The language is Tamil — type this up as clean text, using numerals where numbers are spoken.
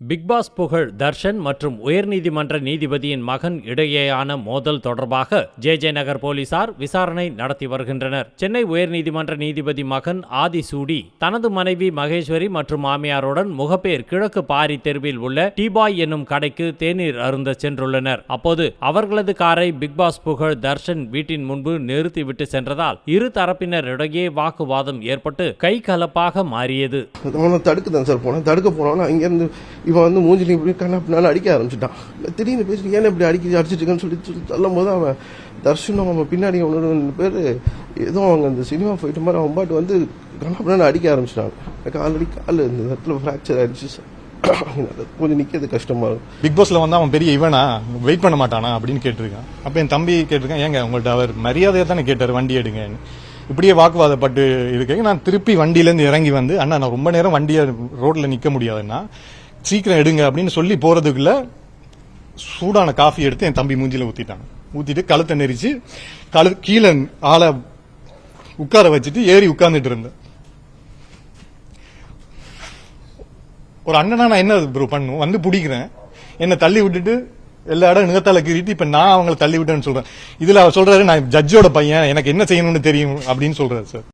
பிக் பாஸ் புகழ் தர்ஷன் மற்றும் உயர்நீதிமன்ற நீதிபதியின் மகன் இடையேயான மோதல் தொடர்பாக ஜே நகர் போலீசார் விசாரணை நடத்தி வருகின்றனர். சென்னை உயர்நீதிமன்ற நீதிபதி மகன் ஆதிசூடி தனது மனைவி மகேஸ்வரி மற்றும் மாமியாருடன் முகப்பேர் கிழக்கு பாரி தெருவில் உள்ள டீபாய் என்னும் கடைக்கு தேநீர் அருந்த சென்றுள்ளனர். அப்போது அவர்களது காரை பிக் பாஸ் புகழ் தர்ஷன் வீட்டின் முன்பு நிறுத்திவிட்டு சென்றதால் இரு தரப்பினரிடையே வாக்குவாதம் ஏற்பட்டு கைகலப்பாக மாறியது. இவன் வந்து மூஞ்சில இப்படி கண்ணாப்பினால அடிக்க ஆரம்பிச்சுட்டான். திடீர்னு பேசிட்டு ஏன் இப்படி அடிச்சிட்டு இருக்கேன்னு சொல்லி சொல்லும் போது அவன் தர்ஷனும் அவன் பின்னாடி ஒன்று பேர் ஏதோ அவங்க அந்த சினிமா போயிட்டு மாதிரி அவன் பாட்டு வந்து கண்ணாப்பினால அடிக்க ஆரம்பிச்சிட்டாங்க. எனக்கு ஆல்ரெடி கால் இந்த இடத்துல ஃப்ராக்சர் ஆயிடுச்சு. கொஞ்சம் நிக்கிறது கஷ்டமா இருக்கும். பிக் பாஸ்ல வந்து அவன் பெரிய இவனா வெயிட் பண்ண மாட்டானா அப்படின்னு கேட்டிருக்கான். அப்ப என் தம்பி கேட்டிருக்கான், ஏங்க உங்கள்ட்ட அவர் மரியாதையா தானே கேட்டார் வண்டி எடுங்க. இப்படியே வாக்குவாதப்பட்டு இருக்கேன். நான் திருப்பி வண்டியிலேருந்து இறங்கி வந்து, அண்ணா நான் ரொம்ப நேரம் வண்டியை ரோட்ல நிக்க முடியாதுன்னா சீக்கிரம் எடுங்க அப்படின்னு சொல்லி போறதுக்குள்ள சூடான காஃபி எடுத்து என் தம்பி மூஞ்சில ஊத்திட்டு கழுத்தை நெரிச்சு கீழே ஆளை உட்கார வச்சுட்டு ஏறி உட்கார்ந்துட்டு இருந்தேன். ஒரு அண்ணனா நான் என்ன ப்ரோ பண்ணும், வந்து பிடிக்கிறேன், என்னை தள்ளி விட்டுட்டு எல்லா இடம் நிகத்தால கீறிட்டு இப்ப நான் அவங்களை தள்ளி விட்டேன்னு சொல்றேன். இதுல அவர் சொல்றாரு, நான் ஜட்ஜோட பையன், எனக்கு என்ன செய்யணும்னு தெரியும் அப்படின்னு சொல்றாரு சார்.